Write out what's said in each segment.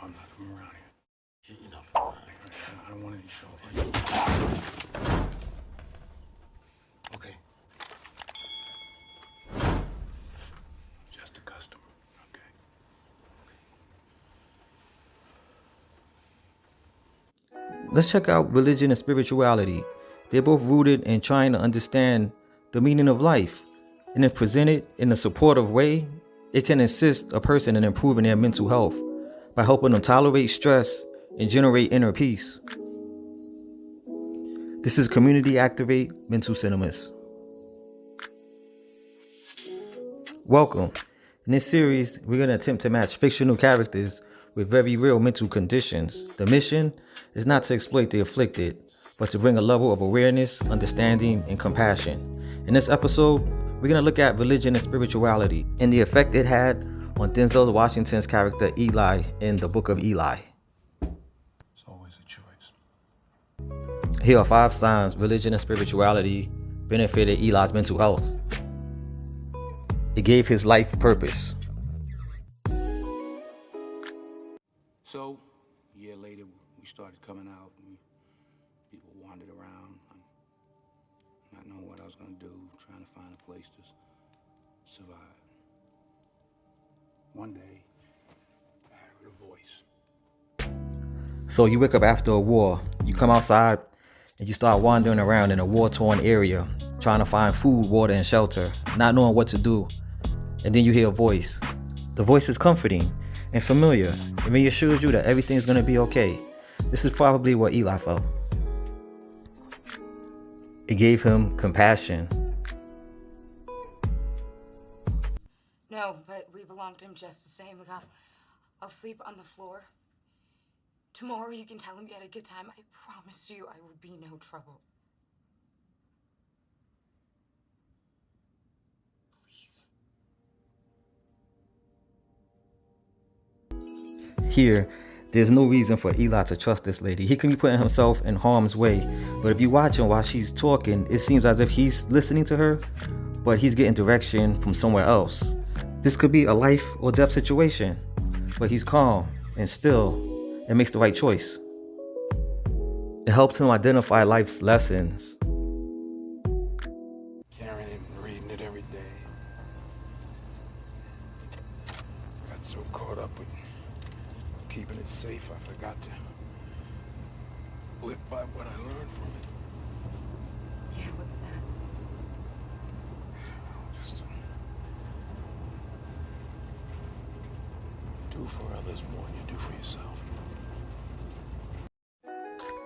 I'm not from around here. You're not from around here. I don't want any trouble. Okay. Just a customer, okay? Let's check out religion and spirituality. They're both rooted in trying to understand the meaning of life. And if presented in a supportive way, it can assist a person in improving their mental health by helping them tolerate stress and generate inner peace. This is Community Activate Mental Cinemas. Welcome. In this series, we're going to attempt to match fictional characters with very real mental conditions. The mission is not to exploit the afflicted, but to bring a level of awareness, understanding, and compassion. In this episode, we're going to look at religion and spirituality and the effect it had on Denzel Washington's character Eli in the Book of Eli. It's always a choice. Here are 5 signs religion and spirituality benefited Eli's mental health. It gave his life purpose. So, a year later, we started coming out. People wandered around, not knowing what I was going to do, trying to find a place to survive. One day, I heard a voice. So you wake up after a war, you come outside, and you start wandering around in a war-torn area, trying to find food, water, and shelter, not knowing what to do. And then you hear a voice. The voice is comforting and familiar. It reassures you that everything's going to be okay. This is probably what Eli felt. It gave him compassion. No, but we belong to him just the same. Look, I'll sleep on the floor. Tomorrow you can tell him you had a good time. I promise you I will be no trouble. Please. Here, there's no reason for Eli to trust this lady. He could be putting himself in harm's way. But if you watch him while she's talking, it seems as if he's listening to her, but he's getting direction from somewhere else. This could be a life or death situation, but he's calm and still and makes the right choice. It helps him identify life's lessons. Carrying it and reading it every day. Got so caught up with keeping it safe, I forgot to live by what I learned from it. Yeah, what's that? Just to do for others more than you do for yourself.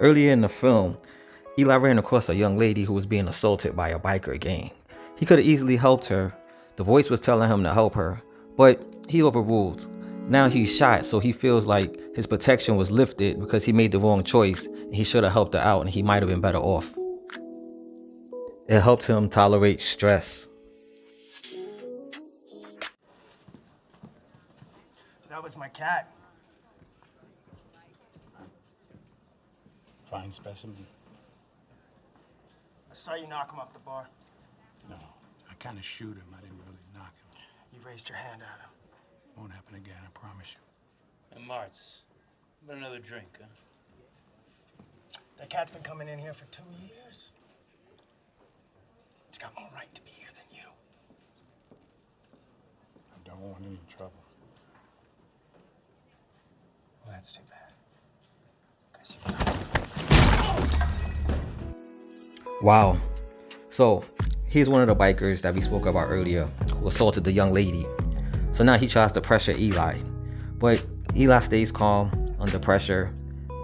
Earlier in the film, Eli ran across a young lady who was being assaulted by a biker gang. He could have easily helped her. The voice was telling him to help her, but he overruled. Now he's shot, so he feels like his protection was lifted because he made the wrong choice and he should have helped her out and he might have been better off. It helped him tolerate stress. That was my cat. Fine specimen. I saw you knock him off the bar. No, I kind of shoot him. I didn't really knock him. You raised your hand at him. Won't happen again, I promise you. And Martz, about another drink, huh? That cat's been coming in here for 2 years. It's got more right to be here than you. I don't want any trouble. Well, that's too bad. 'Cause you Wow. So here's one of the bikers that we spoke about earlier who assaulted the young lady. So now he tries to pressure Eli. But Eli stays calm under pressure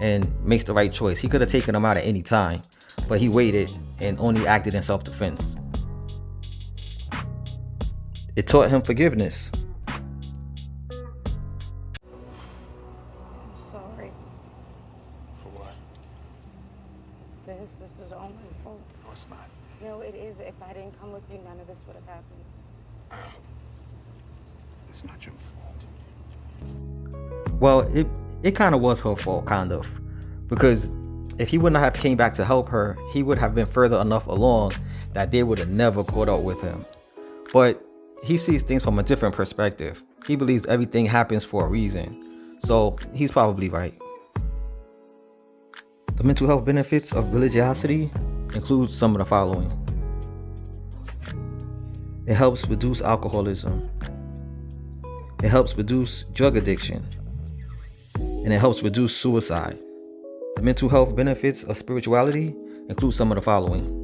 and makes the right choice. He could have taken him out at any time, but he waited and only acted in self-defense. It taught him forgiveness. I'm sorry. For what? This is all my fault. No, it's not. No, it is. If I didn't come with you, none of this would have happened. It's not your fault. Well, it kind of was her fault, kind of. Because if he wouldn't have came back to help her, he would have been further enough along that they would have never caught up with him. But he sees things from a different perspective. He believes everything happens for a reason. So he's probably right. The mental health benefits of religiosity include some of the following. It helps reduce alcoholism. It helps reduce drug addiction. And it helps reduce suicide. The mental health benefits of spirituality include some of the following.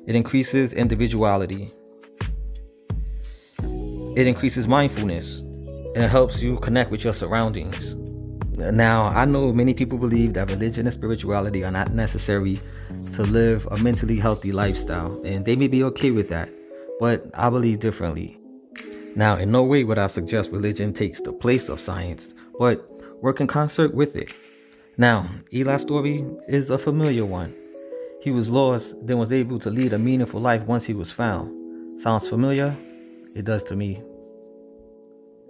It increases individuality. It increases mindfulness. And it helps you connect with your surroundings. Now, I know many people believe that religion and spirituality are not necessary to live a mentally healthy lifestyle, and they may be okay with that, but I believe differently. Now, in no way would I suggest religion takes the place of science, but work in concert with it. Now, Eli's story is a familiar one. He was lost, then was able to lead a meaningful life once he was found. Sounds familiar? It does to me.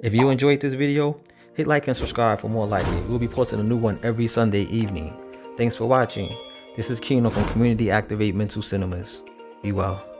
If you enjoyed this video, hit like and subscribe for more like it. We'll be posting a new one every Sunday evening. Thanks for watching. This is Kino from Community Activate Mental Cinemas. Be well.